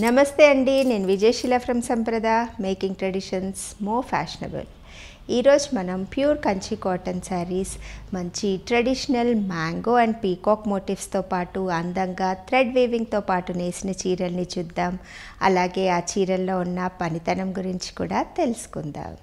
నమస్తే అండి, నేను Vijayasheela from Samprada making traditions more fashionable. ఈరోజు మనం ప్యూర్ కంచి కాటన్ శారీస్ మంచి ట్రెడిషనల్ మ్యాంగో అండ్ పీకాక్ మోటివ్స్తో పాటు అందంగా థ్రెడ్ వీవింగ్తో పాటు నేసిన చీరల్ని చూద్దాం. అలాగే ఆ చీరల్లో ఉన్న పనితనం గురించి కూడా తెలుసుకుందాం.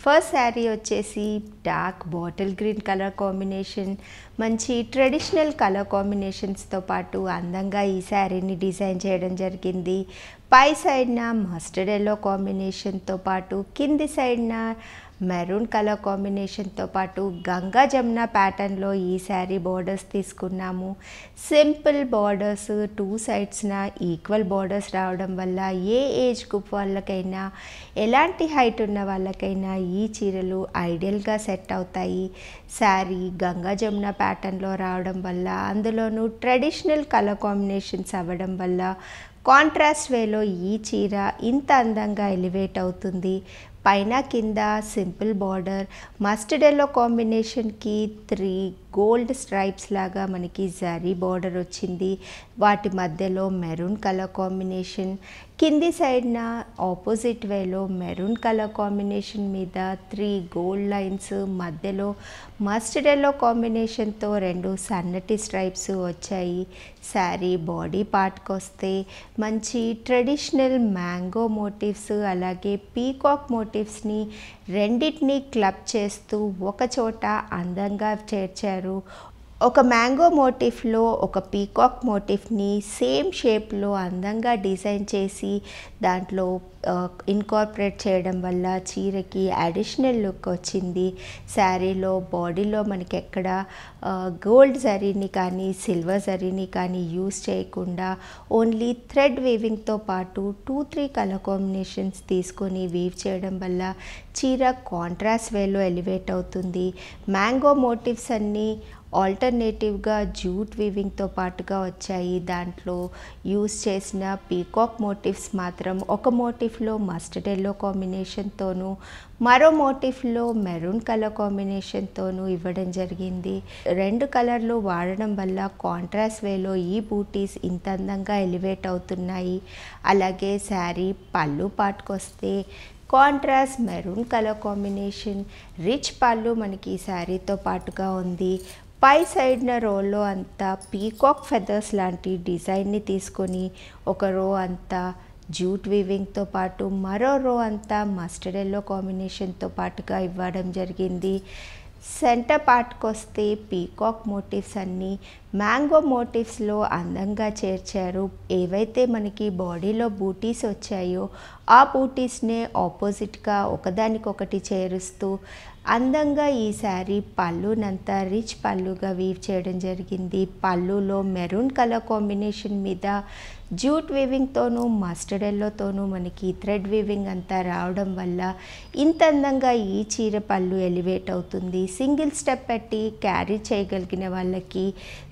ఫస్ట్ శారీ వచ్చేసి dark bottle green colour combination, మంచి ట్రెడిషనల్ కలర్ కాంబినేషన్స్తో పాటు అందంగా ఈ శారీని డిజైన్ చేయడం జరిగింది. పై సైడ్న మస్టర్డ్ ఎల్లో కాంబినేషన్తో పాటు కింది సైడ్న మెరూన్ కలర్ కాంబినేషన్తో పాటు గంగా జమున ప్యాటర్న్లో ఈ శారీ బార్డర్స్ తీసుకున్నాము. సింపుల్ బార్డర్స్, టూ సైడ్స్న ఈక్వల్ బార్డర్స్ రావడం వల్ల ఏ ఏజ్ గ్రూప్ వాళ్ళకైనా, ఎలాంటి హైట్ ఉన్న వాళ్ళకైనా ఈ చీరలు ఐడియల్గా సెట్ అవుతాయి. శారీ గంగా జమున ప్యాటర్న్లో రావడం వల్ల, అందులోనూ ట్రెడిషనల్ కలర్ కాంబినేషన్స్ అవ్వడం వల్ల కాంట్రాస్ట్ వేలో ఈ చీర ఇంత అందంగా ఎలివేట్ అవుతుంది. పైన కింద సింపుల్ బార్డర్, మస్టర్డ్ ఎల్లో కాంబినేషన్కి 3 గోల్డ్ స్ట్రైప్స్ లాగా మనకి జరీ బార్డర్ వచ్చింది. వాటి మధ్యలో మెరూన్ కలర్ కాంబినేషన్, కింది సైడ్న ఆపోజిట్ వేలో మెరూన్ కలర్ కాంబినేషన్ మీద 3 గోల్డ్ లైన్స్, మధ్యలో మస్టర్డ్ ఎల్లో కాంబినేషన్తో 2 సన్నటి స్ట్రైప్స్ వచ్చాయి. శారీ బాడీ పార్ట్కి వస్తే మంచి ట్రెడిషనల్ మ్యాంగో మోటివ్స్ అలాగే పీకాక్ మోటివ్స్ని రెండింటినీ క్లబ్ చేస్తూ ఒక చోట అందంగా చేర్చారు. ఒక మ్యాంగో మోటిఫ్లో ఒక పీకాక్ మోటిఫ్ని సేమ్ షేప్లో అందంగా డిజైన్ చేసి దాంట్లో ఇన్కార్పొరేట్ చేయడం వల్ల చీరకి అడిషనల్ లుక్ వచ్చింది. శారీలో బాడీలో మనకి ఎక్కడ గోల్డ్ జరీని కానీ సిల్వర్ జరీని కానీ యూస్ చేయకుండా ఓన్లీ థ్రెడ్ వీవింగ్తో పాటు 2-3 కలర్ కాంబినేషన్స్ తీసుకొని వీవ్ చేయడం వల్ల చీర కాంట్రాస్ట్ వేలో ఎలివేట్ అవుతుంది. మ్యాంగో మోటివ్స్ అన్నీ ఆల్టర్నేటివ్గా జూట్ వీవింగ్తో పాటుగా వచ్చాయి. దాంట్లో యూస్ చేసిన పీకాక్ మోటివ్స్ మాత్రం ఒక మోటిఫ్లో మస్టర్డ్ ఎల్లో కాంబినేషన్తోనూ, మరో మోటిఫ్లో మెరూన్ కలర్ కాంబినేషన్తోనూ ఇవ్వడం జరిగింది. 2 కలర్లు వాడడం వల్ల కాంట్రాస్ట్ వేలో ఈ బూటీస్ ఇంత అందంగా ఎలివేట్ అవుతున్నాయి. అలాగే శారీ పళ్ళు పాటుకు వస్తే contrast maroon colour combination, rich పళ్ళు మనకి ఈ శారీతో పాటుగా ఉంది. పై సైడ్న రోలో అంతా పీకాక్ ఫెదర్స్ లాంటి డిజైన్ని తీసుకొని ఒక రో అంతా జూట్ వీవింగ్తో పాటు మరో రో అంతా మస్టర్డ్ ఎల్లో కాంబినేషన్తో పాటుగా ఇవ్వడం జరిగింది. సెంటర్ పార్ట్కి వస్తే పీకాక్ మోటివ్స్ అన్నీ మ్యాంగో మోటివ్స్లో అందంగా చేర్చారు. ఏవైతే మనకి బాడీలో బూటీస్ వచ్చాయో ఆ బూటీస్నే ఆపోజిట్గా ఒకదానికొకటి చేరుస్తూ అందంగా ఈ శారీ పళ్ళునంతా రిచ్ పళ్ళుగా వీవ్ చేయడం జరిగింది. పళ్ళులో మెరూన్ కలర్ కాంబినేషన్ మీద జూట్ వీవింగ్తోనూ మస్టర్డ్ ఎల్లోతోనూ మనకి థ్రెడ్ వీవింగ్ అంతా రావడం వల్ల ఇంత అందంగా ఈ చీర పళ్ళు ఎలివేట్ అవుతుంది. సింగిల్ స్టెప్ పెట్టి క్యారీ చేయగలిగిన వాళ్ళకి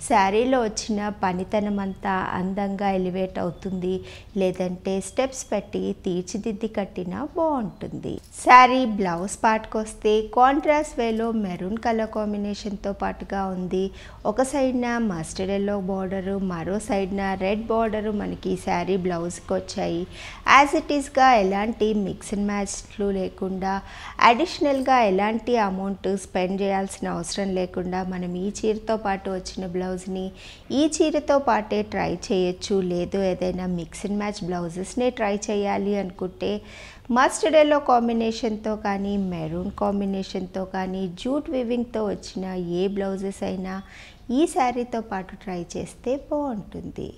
శారీలో వచ్చిన పనితనం అంతా అందంగా ఎలివేట్ అవుతుంది. లేదంటే స్టెప్స్ పెట్టి తీర్చిదిద్ది కట్టినా బాగుంటుంది. శారీ బ్లౌజ్ పార్ట్కి వస్తే కాంట్రాస్ట్ వేలో మెరూన్ కలర్ కాంబినేషన్తో పాటుగా ఉంది. ఒక సైడ్న మస్టర్డ్ ఎల్లో బార్డరు, మరో సైడ్న రెడ్ బార్డరు మనకి శారీ బ్లౌజ్కి వచ్చాయి. యాజ్ ఇట్ ఈస్గా ఎలాంటి మిక్స్ అండ్ మ్యాచ్లు లేకుండా, అడిషనల్గా ఎలాంటి అమౌంట్ స్పెండ్ చేయాల్సిన అవసరం లేకుండా మనం ఈ చీరతో పాటు వచ్చిన బ్లౌజ్ని ఈ చీరతో పాటే ట్రై చేయొచ్చు. లేదు ఏదైనా మిక్స్ అండ్ మ్యాచ్ బ్లౌజెస్నే ట్రై చేయాలి అనుకుంటే మస్టర్డ్ ఎల్లో కాంబినేషన్తో కానీ మెరూన్ కాంబినేషన్తో కానీ జూట్ వీవింగ్తో వచ్చిన ఏ బ్లౌజెస్ అయినా ఈ శారీతో పాటు ట్రై చేస్తే బాగుంటుంది.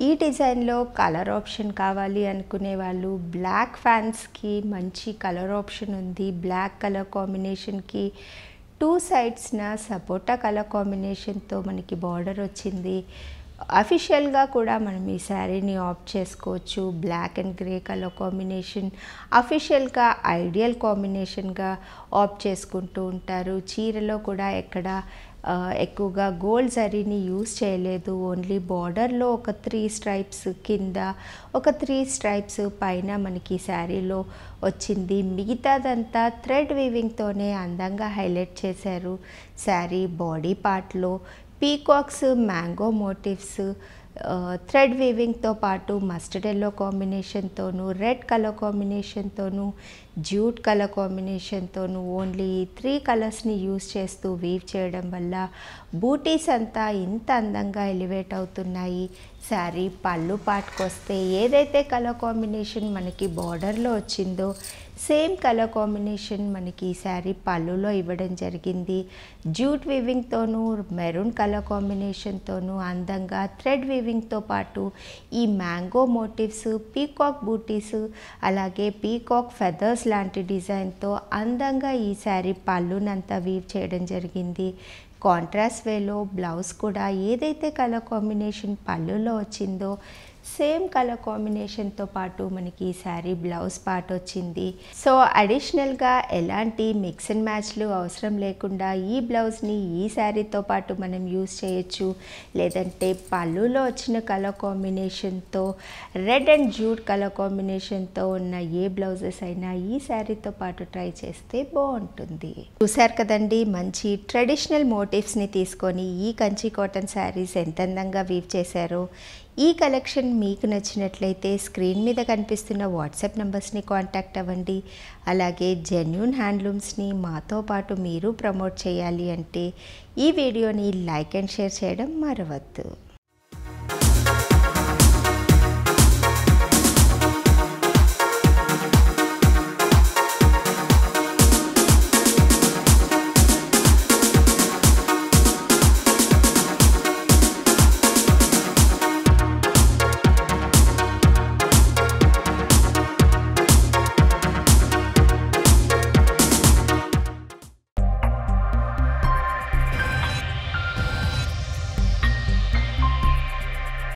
ఈ డిజైన్లో కలర్ ఆప్షన్ కావాలి అనుకునే వాళ్ళు బ్లాక్ ఫ్యాన్స్కి మంచి కలర్ ఆప్షన్ ఉంది. బ్లాక్ కలర్ కాంబినేషన్కి 2 సైడ్స్న సపోటా కలర్ కాంబినేషన్తో మనకి బార్డర్ వచ్చింది. అఫీషియల్గా కూడా మనం ఈ శారీని ఆప్ట్ చేసుకోవచ్చు. Black and grey colour combination అఫీషియల్గా ఐడియల్ కాంబినేషన్గా ఆప్ట్ చేసుకుంటూ ఉంటారు. చీరలో కూడా ఎక్కడ ఎక్కువగా గోల్డ్ జరీని యూజ్ చేయలేదు. ఓన్లీ బార్డర్లో ఒక 3 స్ట్రైప్స్ కింద, ఒక 3 స్ట్రైప్స్ పైన మనకి శారీలో వచ్చింది. మిగతాదంతా థ్రెడ్ వీవింగ్తోనే అందంగా హైలైట్ చేశారు. శారీ బాడీ పార్ట్లో పీకాక్స్, మ్యాంగో మోటివ్స్, థ్రెడ్ వీవింగ్తో పాటు మస్టర్డ్ ఎల్లో కాంబినేషన్తోనూ, రెడ్ కలర్ కాంబినేషన్తోనూ, జ్యూట్ కలర్ కాంబినేషన్తోనూ ఓన్లీ 3 కలర్స్ని యూజ్ చేస్తూ వీవ్ చేయడం వల్ల బూటీస్ అంతా ఇంత అందంగా ఎలివేట్ అవుతున్నాయి. శారీ పళ్ళు పార్ట్కి వస్తే ఏదైతే కలర్ కాంబినేషన్ మనకి బార్డర్లో వచ్చిందో సేమ్ కలర్ కాంబినేషన్ మనకి ఈ శారీ పళ్ళులో ఇవ్వడం జరిగింది. జ్యూట్ వీవింగ్తోనూ, మెరూన్ కలర్ కాంబినేషన్తోనూ అందంగా థ్రెడ్ వీవింగ్తో పాటు ఈ మ్యాంగో మోటివ్స్, పీకాక్ బూటీస్, అలాగే పీకాక్ ఫెదర్స్ లాంటి డిజైన్తో అందంగా ఈ శారీ పళ్ళునంతా వీవ్ చేయడం జరిగింది. కాంట్రాస్ట్ వేలో బ్లౌజ్ కూడా ఏదైతే కలర్ కాంబినేషన్ పళ్ళులో వచ్చిందో సేమ్ కలర్ కాంబినేషన్తో పాటు మనకి ఈ శారీ బ్లౌజ్ పార్ట్ వచ్చింది. సో అడిషనల్గా ఎలాంటి మిక్స్ అండ్ మ్యాచ్లు అవసరం లేకుండా ఈ బ్లౌజ్ని ఈ శారీతో పాటు మనం యూజ్ చేయొచ్చు. లేదంటే పళ్ళులో వచ్చిన కలర్ కాంబినేషన్తో రెడ్ అండ్ జ్యూట్ కలర్ కాంబినేషన్తో ఉన్న ఏ బ్లౌజెస్ అయినా ఈ శారీతో పాటు ట్రై చేస్తే బాగుంటుంది. చూశారు కదండి, మంచి ట్రెడిషనల్ మోటివ్స్ని తీసుకొని ఈ కంచి కాటన్ శారీస్ ఎంత అందంగా వీవ్ చేశారో. ఈ కలెక్షన్ మీకు నచ్చినట్లయితే స్క్రీన్ మీద కనిపిస్తున్న వాట్సాప్ నెంబర్స్ని కాంటాక్ట్ అవ్వండి. అలాగే జెన్యూన్ హ్యాండ్లూమ్స్ని మాతో పాటు మీరు ప్రమోట్ చేయాలి అంటే ఈ వీడియోని లైక్ అండ్ షేర్ చేయడం మరవద్దు.